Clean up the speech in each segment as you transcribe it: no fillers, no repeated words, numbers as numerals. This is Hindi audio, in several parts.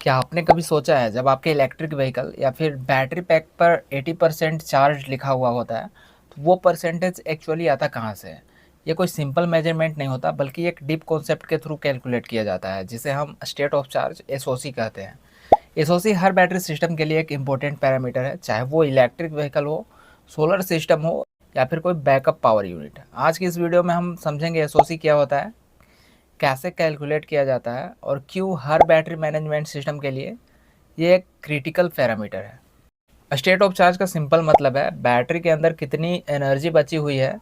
क्या आपने कभी सोचा है जब आपके इलेक्ट्रिक व्हीकल या फिर बैटरी पैक पर 80% चार्ज लिखा हुआ होता है तो वो परसेंटेज एक्चुअली आता कहाँ से है। ये कोई सिंपल मेजरमेंट नहीं होता बल्कि एक डीप कॉन्सेप्ट के थ्रू कैलकुलेट किया जाता है जिसे हम स्टेट ऑफ चार्ज एसओसी कहते हैं। एसओसी हर बैटरी सिस्टम के लिए एक इम्पोर्टेंट पैरामीटर है, चाहे वो इलेक्ट्रिक व्हीकल हो, सोलर सिस्टम हो या फिर कोई बैकअप पावर यूनिट। आज की इस वीडियो में हम समझेंगे एसओसी क्या होता है, कैसे कैलकुलेट किया जाता है और क्यों हर बैटरी मैनेजमेंट सिस्टम के लिए ये एक क्रिटिकल पैरामीटर है। स्टेट ऑफ चार्ज का सिंपल मतलब है बैटरी के अंदर कितनी एनर्जी बची हुई है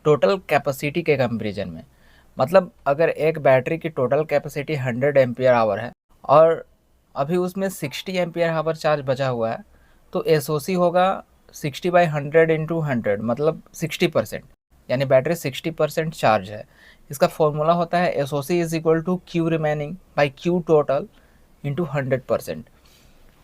टोटल कैपेसिटी के कंपैरिजन में। मतलब अगर एक बैटरी की टोटल कैपेसिटी 100 एम्पियर आवर है और अभी उसमें 60 एम्पियर आवर चार्ज बचा हुआ है तो एसओसी होगा 60/100 इंटू 100 मतलब 60%, यानी बैटरी 60% चार्ज है। इसका फॉर्मूला होता है SOC is equal to Q remaining by Q total into 100%,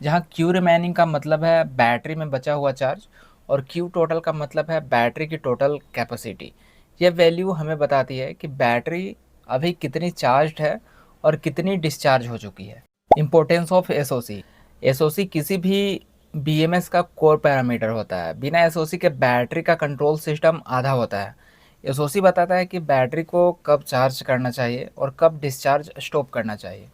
जहाँ क्यू रिमेनिंग का मतलब है बैटरी में बचा हुआ चार्ज और क्यू टोटल का मतलब है बैटरी की टोटल कैपेसिटी। ये वैल्यू हमें बताती है कि बैटरी अभी कितनी चार्ज है और कितनी डिस्चार्ज हो चुकी है। Importance of SOC. एसओसी किसी भी बीएमएस का कोर पैरामीटर होता है। बिना एसओसी के बैटरी का कंट्रोल सिस्टम आधा होता है। एसओसी बताता है कि बैटरी को कब चार्ज करना चाहिए और कब डिस्चार्ज स्टॉप करना चाहिए।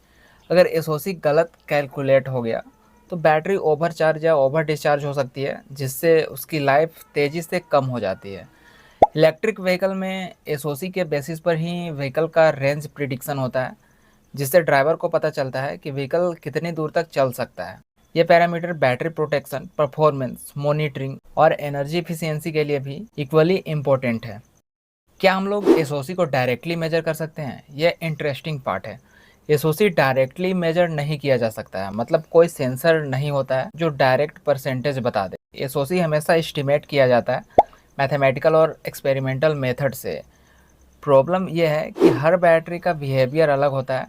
अगर एसओसी गलत कैलकुलेट हो गया तो बैटरी ओवर चार्ज या ओवर डिस्चार्ज हो सकती है, जिससे उसकी लाइफ तेज़ी से कम हो जाती है। इलेक्ट्रिक व्हीकल में एसओसी के बेसिस पर ही व्हीकल का रेंज प्रिडिक्शन होता है, जिससे ड्राइवर को पता चलता है कि व्हीकल कितनी दूर तक चल सकता है। ये parameter battery protection, performance, monitoring और एनर्जी एफिशिएंसी के लिए भी इक्वली इम्पोर्टेंट है। क्या हम लोग एसओसी को डायरेक्टली मेजर कर सकते हैं? ये इंटरेस्टिंग पार्ट है। एसओसी डायरेक्टली मेजर नहीं किया जा सकता है, मतलब कोई सेंसर नहीं होता है जो डायरेक्ट परसेंटेज बता दे। एसओसी हमेशा एस्टिमेट किया जाता है मैथमेटिकल और एक्सपेरिमेंटल मेथड से। प्रॉब्लम यह है कि हर बैटरी का बिहेवियर अलग होता है।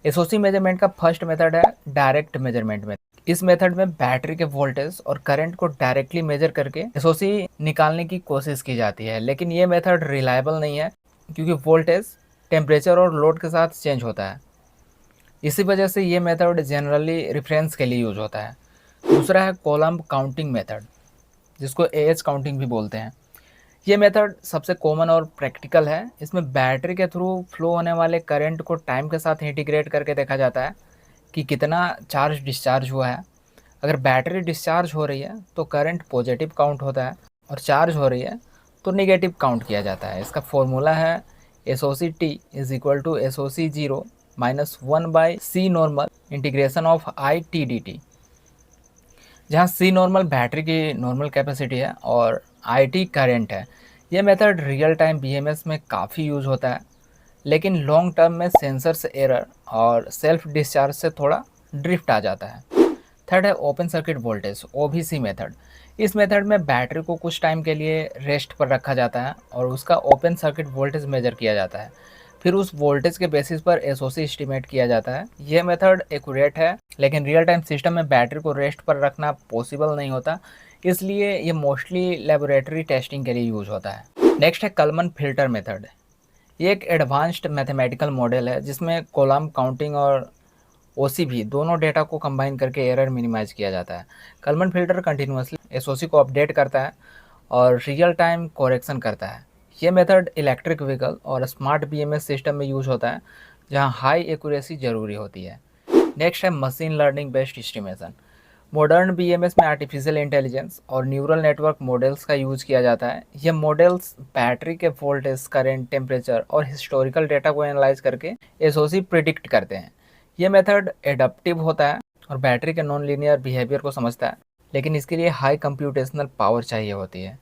एसओसी मेजरमेंट का फर्स्ट मेथड है डायरेक्ट मेजरमेंट में। इस मेथड में बैटरी के वोल्टेज और करंट को डायरेक्टली मेजर करके एसओसी निकालने की कोशिश की जाती है, लेकिन ये मेथड रिलायबल नहीं है क्योंकि वोल्टेज टेम्परेचर और लोड के साथ चेंज होता है। इसी वजह से ये मेथड जनरली रेफरेंस के लिए यूज होता है। दूसरा है कॉलम काउंटिंग मेथड, जिसको एएच काउंटिंग भी बोलते हैं। ये मेथड सबसे कॉमन और प्रैक्टिकल है। इसमें बैटरी के थ्रू फ्लो होने वाले करंट को टाइम के साथ इंटीग्रेट करके देखा जाता है कि कितना चार्ज डिस्चार्ज हुआ है। अगर बैटरी डिस्चार्ज हो रही है तो करंट पॉजिटिव काउंट होता है और चार्ज हो रही है तो नेगेटिव काउंट किया जाता है। इसका फॉर्मूला है SOC T is equal to SOC zero minus 1/C normal integration of I T D T, जहाँ सी नॉर्मल बैटरी की नॉर्मल कैपेसिटी है और आई टी करेंट है। ये मेथड रियल टाइम बीएमएस में काफ़ी यूज़ होता है, लेकिन लॉन्ग टर्म में सेंसर से एरर और सेल्फ डिस्चार्ज से थोड़ा ड्रिफ्ट आ जाता है। थर्ड है open circuit voltage, Owaisi method. इस मेथड में बैटरी को कुछ टाइम के लिए रेस्ट पर रखा जाता है और उसका ओपन सर्किट वोल्टेज मेजर किया जाता है। फिर उस वोल्टेज के बेसिस पर एसओसी एस्टिमेट किया जाता है। यह मेथड एक्यूरेट है, लेकिन रियल टाइम सिस्टम में बैटरी को रेस्ट पर रखना पॉसिबल नहीं होता, इसलिए ये मोस्टली लेबोरेटरी टेस्टिंग के लिए यूज होता है। नेक्स्ट है कलमन फिल्टर मेथड। ये एक एडवांस्ड मैथमेटिकल मॉडल है जिसमें कॉलम काउंटिंग और ओसीबी दोनों डेटा को कंबाइन करके एरर मिनिमाइज किया जाता है। कलमन फिल्टर कंटिन्यूसली एसओसी को अपडेट करता है और रियल टाइम करेक्शन करता है। ये मेथड इलेक्ट्रिक व्हीकल और स्मार्ट बीएमएस सिस्टम में यूज होता है जहां हाई एक्यूरेसी ज़रूरी होती है। नेक्स्ट है machine learning based estimation. Modern BMS में आर्टिफिशियल इंटेलिजेंस और न्यूरल नेटवर्क मॉडल्स का यूज किया जाता है। ये मॉडल्स बैटरी के वोल्टेज, करंट, टेम्परेचर और हिस्टोरिकल डेटा को एनालाइज करके एसओसी प्रिडिक्ट करते हैं। ये मेथड एडप्टिव होता है और बैटरी के नॉन लीनियर बिहेवियर को समझता है, लेकिन इसके लिए हाई कंप्यूटेशनल पावर चाहिए होती है।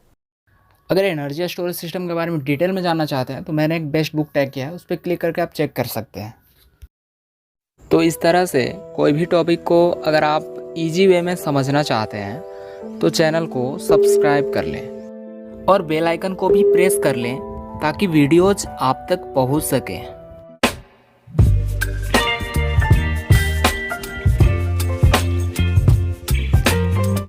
अगर एनर्जी स्टोरेज सिस्टम के बारे में डिटेल में जानना चाहते हैं तो मैंने एक बेस्ट बुक टैग किया है, उस पर क्लिक करके आप चेक कर सकते हैं। तो इस तरह से कोई भी टॉपिक को अगर आप इजी वे में समझना चाहते हैं तो चैनल को सब्सक्राइब कर लें और बेल आइकन को भी प्रेस कर लें ताकि वीडियोज आप तक पहुंच सकें।